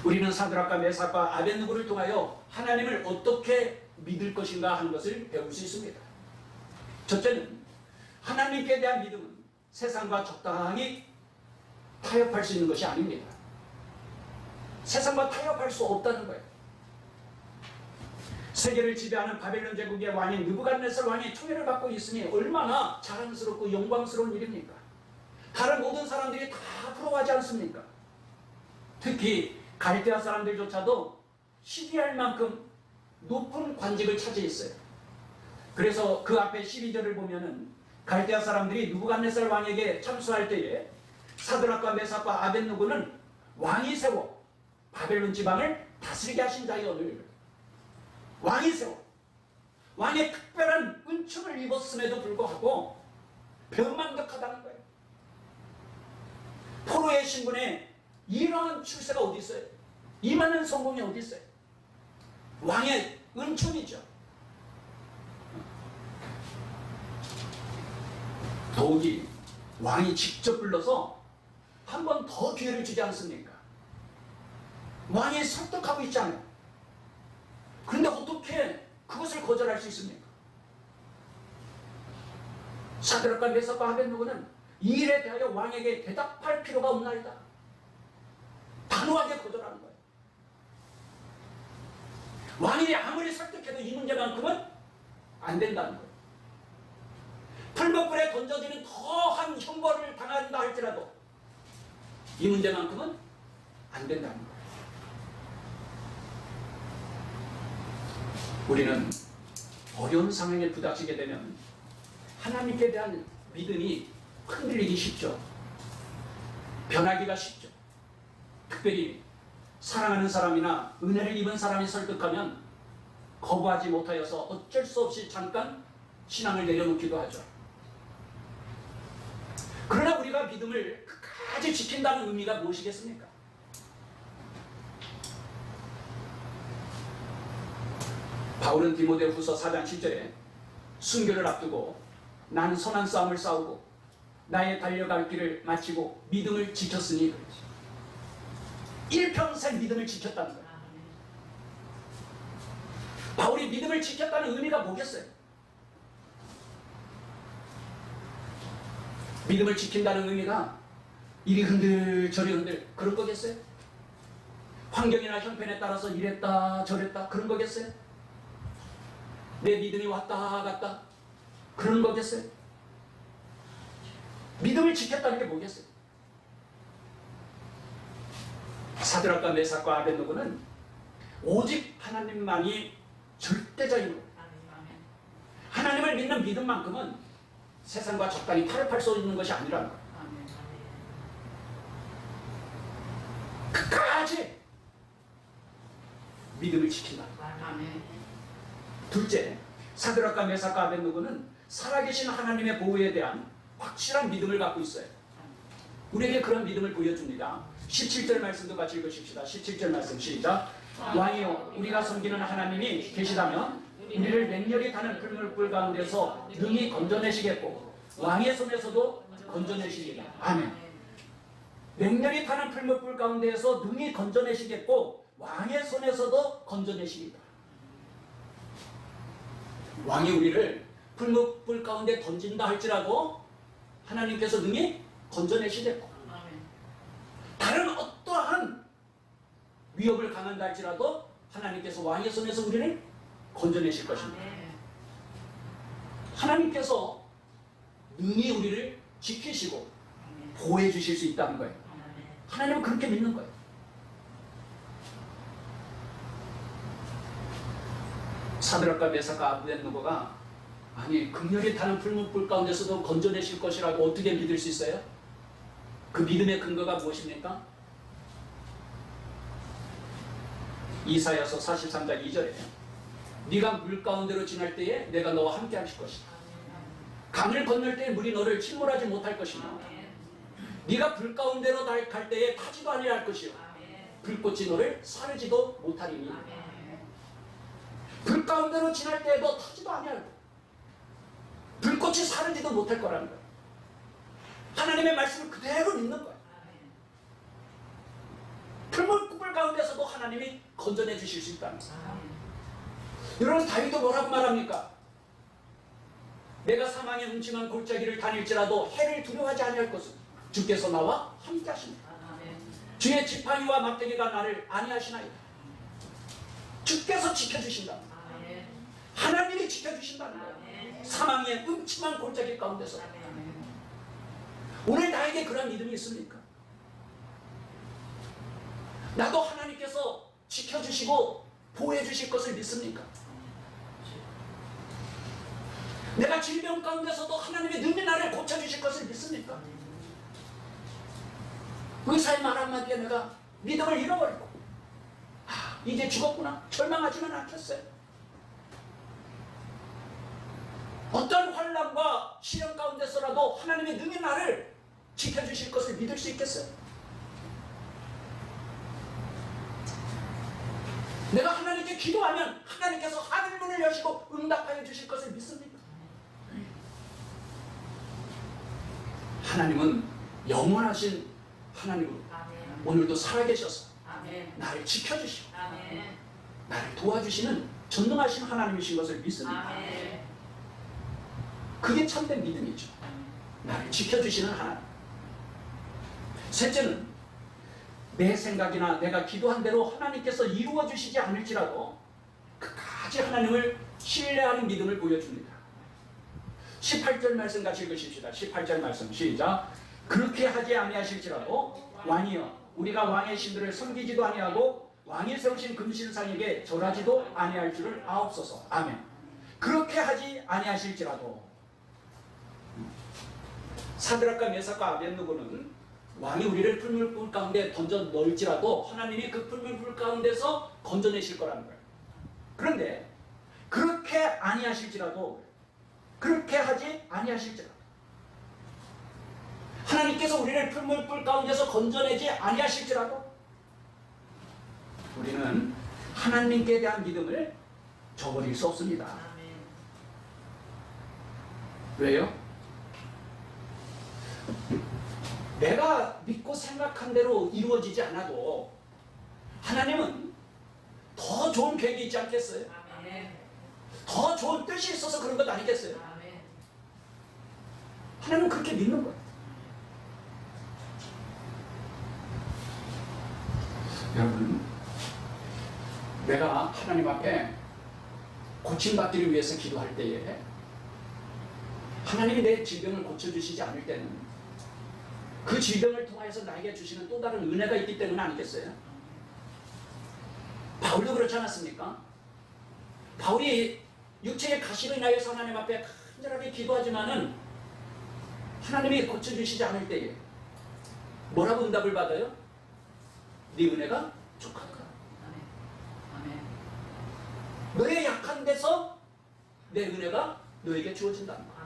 우리는 사드락과 메삭과 아벳느고를 통하여 하나님을 어떻게 믿을 것인가 하는 것을 배울 수 있습니다. 첫째는 하나님께 대한 믿음은 세상과 적당히 타협할 수 있는 것이 아닙니다. 세상과 타협할 수 없다는 거예요. 세계를 지배하는 바벨론 제국의 왕인 느부갓네살 왕이 총애를 받고 있으니 얼마나 자랑스럽고 영광스러운 일입니까? 다른 모든 사람들이 다 부러워하지 않습니까? 특히 갈대아 사람들조차도 시기할 만큼 높은 관직을 차지했어요. 그래서 그 앞에 12절을 보면은 갈대아 사람들이 느부갓네살 왕에게 참수할 때에 사드락과 메삭과 아벳느고는 왕이 세워 바벨론 지방을 다스리게 하신 자여를 왕이 세워 왕의 특별한 은총을 입었음에도 불구하고 배은망덕하다는 거예요. 포로의 신분에 이러한 출세가 어디 있어요? 이만한 성공이 어디 있어요? 왕의 은총이죠. 더욱이 왕이 직접 불러서 한 번 더 기회를 주지 않습니까? 왕이 설득하고 있잖아요. 그런데 어떻게 그것을 거절할 수 있습니까? 사드락과 메삭과 아벳느고는 이 일에 대하여 왕에게 대답할 필요가 없나이다. 단호하게 거절하는 거예요. 왕이 아무리 설득해도 이 문제만큼은 안 된다는 거예요. 풀무불에 던져지는 더한 형벌을 당한다 할지라도 이 문제만큼은 안 된다는 거예요. 우리는 어려운 상황에 부닥치게 되면 하나님께 대한 믿음이 흔들리기 쉽죠. 변하기가 쉽죠. 특별히 사랑하는 사람이나 은혜를 입은 사람이 설득하면 거부하지 못하여서 어쩔 수 없이 잠깐 신앙을 내려놓기도 하죠. 그러나 우리가 믿음을 끝까지 지킨다는 의미가 무엇이겠습니까? 바울은 디모데후서 4장 10절에 순교를 앞두고 나는 선한 싸움을 싸우고 나의 달려갈 길을 마치고 믿음을 지켰으니 일평생 믿음을 지켰다는 거예요. 바울이 믿음을 지켰다는 의미가 뭐겠어요? 믿음을 지킨다는 의미가 이리 흔들 저리 흔들 그런 거겠어요? 환경이나 형편에 따라서 이랬다 저랬다 그런 거겠어요? 내 믿음이 왔다 갔다 그런 거겠어요? 믿음을 지켰다는 게 뭐겠어요? 사드락과 메삭과 아벳느고는 오직 하나님만이 절대적인 거예요. 하나님을 믿는 믿음만큼은 세상과 적당히 타협할 수 있는 것이 아니라는 거예요. 끝까지 믿음을 지킨다는 거예요. 둘째, 사드락과 메삭과 아벳느고는 살아계신 하나님의 보호에 대한 확실한 믿음을 갖고 있어요. 우리에게 그런 믿음을 보여줍니다. 17절 말씀도 같이 읽으십시다. 17절 말씀 시작. 왕이여 우리가 섬기는 하나님이 계시다면 우리를 맹렬히 타는 풀물불 가운데서 능히 건져내시겠고 왕의 손에서도 건져내시리라. 아멘. 맹렬히 타는 풀물불 가운데에서 능히 건져내시겠고 왕의 손에서도 건져내시리라. 왕이 우리를 풀무불 가운데 던진다 할지라도 하나님께서 능히 건져내시겠고 다른 어떠한 위협을 강한다 할지라도 하나님께서 왕의 손에서 우리를 건져내실 것입니다. 하나님께서 능히 우리를 지키시고 보호해 주실 수 있다는 거예요. 하나님은 그렇게 믿는 거예요. 사드락과 메삭과 아벳느고가 아니 극렬히 타는 풀무불 가운데서도 건져내실 것이라고 어떻게 믿을 수 있어요? 그 믿음의 근거가 무엇입니까? 이사야서 43장 2절에 네가 물 가운데로 지날 때에 내가 너와 함께 하실 것이다. 강을 건널 때에 물이 너를 침몰하지 못할 것이며 네가 불 가운데로 갈 때에 타지도 아니할 것이요 불꽃이 너를 사르지도 못하리니 불 가운데로 지날 때에도 타지도 아니할 것 불꽃이 사르지도 못할 거라는 거예요. 하나님의 말씀을 그대로 믿는 거예요. 풀무불 가운데 가운데서도 하나님이 건져내 주실 수 있다는 거예요. 여러분, 다윗도 뭐라고 말합니까? 내가 사망의 음침한 골짜기를 다닐지라도 해를 두려워하지 아니할 것은 주께서 나와 함께 하십니다. 주의 지팡이와 막대기가 나를 안위하시나이다. 주께서 지켜주신다. 하나님이 지켜주신다는 거예요. 사망의 음침한 골짜기 가운데서. 오늘 나에게 그런 믿음이 있습니까? 나도 하나님께서 지켜주시고 보호해 주실 것을 믿습니까? 내가 질병 가운데서도 하나님의 능히 나를 고쳐주실 것을 믿습니까? 의사의 말 한마디에 내가 믿음을 잃어버리고 이제 죽었구나 절망하지는 않겠어요. 어떤 환난과 시련 가운데서라도 하나님의 능히 나를 지켜주실 것을 믿을 수 있겠어요? 내가 하나님께 기도하면 하나님께서 하늘문을 여시고 응답하여 주실 것을 믿습니까? 하나님은 영원하신 하나님으로 오늘도 살아계셔서 나를 지켜주시고 나를 도와주시는 전능하신 하나님이신 것을 믿습니다. 그게 참된 믿음이죠. 나를 지켜주시는 하나님. 셋째는 내 생각이나 내가 기도한 대로 하나님께서 이루어 주시지 않을지라도 끝까지 하나님을 신뢰하는 믿음을 보여줍니다. 18절 말씀 같이 읽으십시다. 18절 말씀 시작. 그렇게 하지 아니하실지라도 왕이여 우리가 왕의 신들을 섬기지도 아니하고 왕이 세우신 금신상에게 절하지도 아니할 줄을 아옵소서. 아멘. 그렇게 하지 아니하실지라도 사드락과 메삭과 아벳느고는 왕이 우리를 풀물불 가운데 던져 넣을지라도 하나님이 그 풀물불 가운데서 건져내실 거라는 거예요. 그런데 그렇게 아니하실지라도 그렇게 하지 아니하실지라도 하나님께서 우리를 풀물불 가운데서 건져내지 아니하실지라도 우리는 하나님께 대한 믿음을 저버릴 수 없습니다. 왜요? 내가 믿고 생각한 대로 이루어지지 않아도 하나님은 더 좋은 계획이 있지 않겠어요? 더 좋은 뜻이 있어서 그런 것 아니겠어요? 하나님은 그렇게 믿는 거예요. 여러분, 내가 하나님 앞에 고침받기를 위해서 기도할 때에 하나님이 내 질병을 고쳐주시지 않을 때는 그 질병을 통하여서 나에게 주시는 또 다른 은혜가 있기 때문 아니겠어요? 바울도 그렇지 않았습니까? 바울이 육체의 가시로 인하여서 하나님 앞에 간절하게 기도하지만은 하나님이 고쳐주시지 않을 때에 뭐라고 응답을 받아요? 네 은혜가 족하다. 너의 약한 데서 내 은혜가 너에게 주어진다는 거야.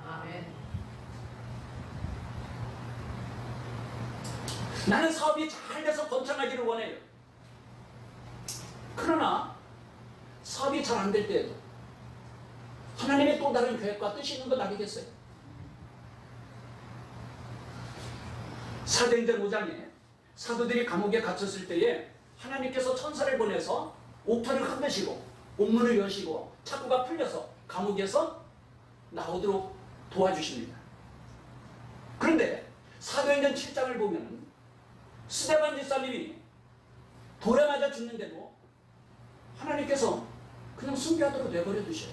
나는 사업이 잘 돼서 번창하기를 원해요. 그러나 사업이 잘 안 될 때에도 하나님의 또 다른 계획과 뜻이 있는 것 아니겠어요? 사도행전 5장에 사도들이 감옥에 갇혔을 때에 하나님께서 천사를 보내서 옥토를 흔드시고 옥문을 여시고 착고가 풀려서 감옥에서 나오도록 도와주십니다. 그런데 사도행전 7장을 보면 스데반 집사님이 돌에 맞아 죽는데도 하나님께서 그냥 순교하도록 내버려 두셔요.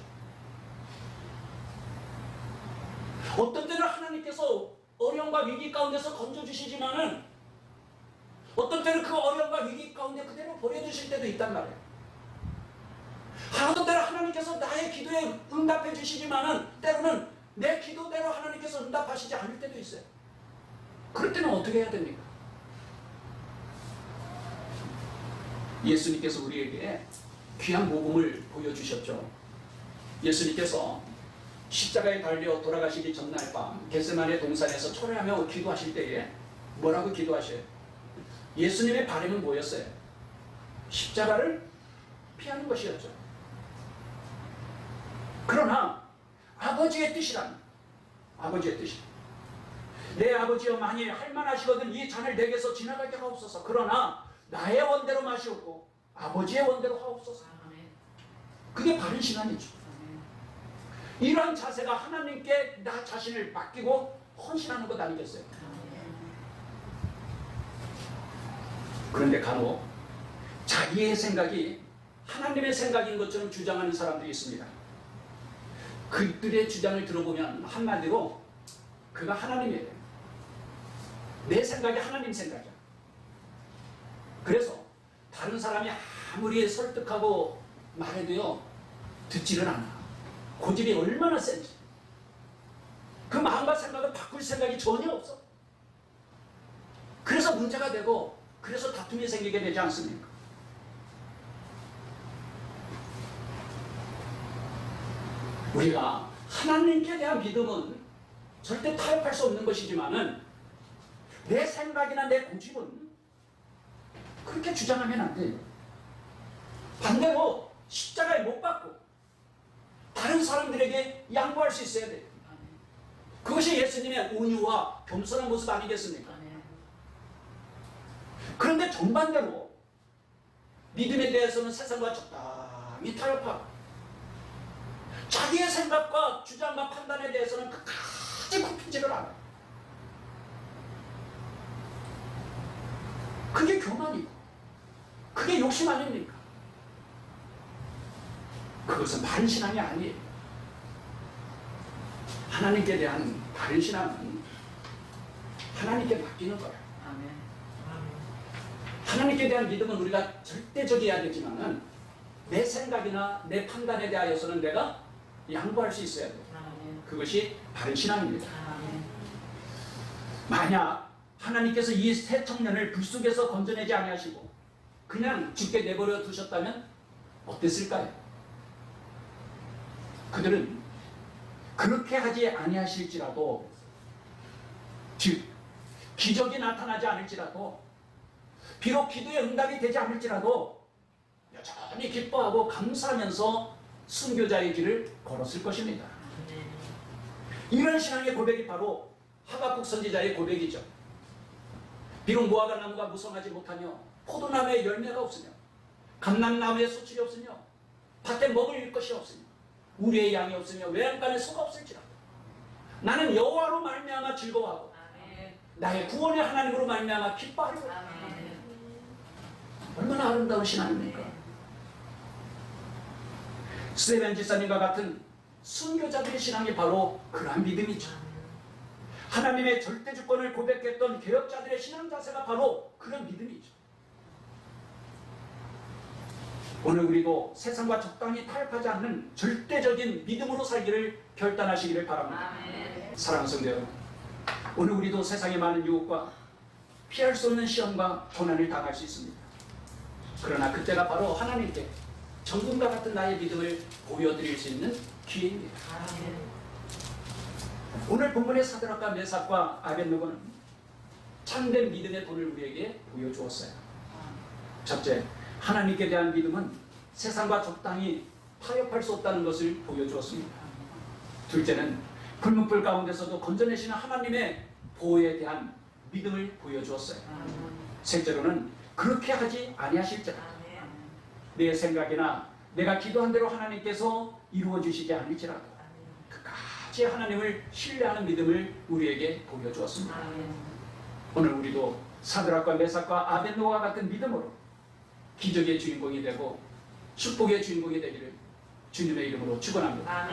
어떤 때는 하나님께서 어려움과 위기 가운데서 건져주시지만은 어떤 때는 그 어려움과 위기 가운데 그대로 버려주실 때도 있단 말이에요. 어떤 때는 하나님께서 나의 기도에 응답해 주시지만은 때로는 내 기도대로 하나님께서 응답하시지 않을 때도 있어요. 그럴 때는 어떻게 해야 됩니까? 예수님께서 우리에게 귀한 복음을 보여주셨죠. 예수님께서 십자가에 달려 돌아가시기 전날 밤 겟세마네 동산에서 초래하며 기도하실 때에 뭐라고 기도하셔요? 예수님의 바람은 뭐였어요? 십자가를 피하는 것이었죠. 그러나 아버지의 뜻이란 아버지의 뜻이 내 아버지여 만일 할만하시거든 이 잔을 내게서 지나가게 하옵소서. 그러나 나의 원대로 마시옵고 아버지의 원대로 하옵소서. 그게 바른 신앙이죠. 이러한 자세가 하나님께 나 자신을 맡기고 헌신하는 것 아니겠어요? 그런데 간혹 자기의 생각이 하나님의 생각인 것처럼 주장하는 사람들이 있습니다. 그들의 주장을 들어보면 한마디로 그가 하나님이에요. 내 생각이 하나님 생각이야. 그래서 다른 사람이 아무리 설득하고 말해도요 듣지를 않아. 고집이 얼마나 센지. 그 마음과 생각을 바꿀 생각이 전혀 없어. 그래서 문제가 되고 그래서 다툼이 생기게 되지 않습니까? 우리가 하나님께 대한 믿음은 절대 타협할 수 없는 것이지만은 내 생각이나 내 고집은 그렇게 주장하면 안 돼요. 반대로 십자가에 못 박고 다른 사람들에게 양보할 수 있어야 돼요. 그것이 예수님의 온유와 겸손한 모습 아니겠습니까? 그런데 정반대로 믿음에 대해서는 세상과 적당히 타협하고 자기의 생각과 주장과 판단에 대해서는 끝까지 굽히지를 않아요. 그게 교만이고 그게 욕심 아닙니까? 그것은 바른 신앙이 아니에요. 하나님께 대한 바른 신앙은 하나님께 맡기는 거예요. 하나님께 대한 믿음은 우리가 절대적이어야 되지만은 내 생각이나 내 판단에 대하여서는 내가 양보할 수 있어야 돼요. 그것이 바른 신앙입니다. 만약 하나님께서 이 세 청년을 불 속에서 건져내지 아니하시고 그냥 죽게 내버려 두셨다면 어땠을까요? 그들은 그렇게 하지 아니하실지라도, 즉 기적이 나타나지 않을지라도, 비록 기도의 응답이 되지 않을지라도 여전히 기뻐하고 감사하면서 순교자의 길을 걸었을 것입니다. 이런 신앙의 고백이 바로 하박국 선지자의 고백이죠. 비록 무화과 나무가 무성하지 못하며 포도나무에 열매가 없으며 감람나무에 소출이 없으며 밭에 먹을 것이 없으며 우리의 양이 없으며 외양간에 소가 없을지라도 나는 여호와로 말미암아 즐거워하고 나의 구원의 하나님으로 말미암아 기뻐하리로다. 얼마나 아름다운 신앙입니까? 스테반 지사님과 같은 순교자들의 신앙이 바로 그러한 믿음이죠. 하나님의 절대 주권을 고백했던 개혁자들의 신앙 자세가 바로 그런 믿음이죠. 오늘 우리도 세상과 적당히 타협하지 않는 절대적인 믿음으로 살기를 결단하시기를 바랍니다. 사랑하는 성도 여러분, 오늘 우리도 세상의 많은 유혹과 피할 수 없는 시험과 고난을 당할 수 있습니다. 그러나 그때가 바로 하나님께 정금과 같은 나의 믿음을 보여드릴 수 있는 기회입니다. 오늘 본문의 사드락과 메삭과 아벳느고는 참된 믿음의 본을 우리에게 보여주었어요. 첫째, 하나님께 대한 믿음은 세상과 적당히 타협할 수 없다는 것을 보여주었습니다. 둘째는 불문불 가운데서도 건져내시는 하나님의 보호에 대한 믿음을 보여주었어요. 셋째로는 그렇게 하지 아니하실지라 내 생각이나 내가 기도한 대로 하나님께서 이루어 주시지 않을지라도 끝까지 하나님을 신뢰하는 믿음을 우리에게 보여주었습니다. 오늘 우리도 사드락과 메삭과 아벳느고와 같은 믿음으로 기적의 주인공이 되고 축복의 주인공이 되기를 주님의 이름으로 축원합니다.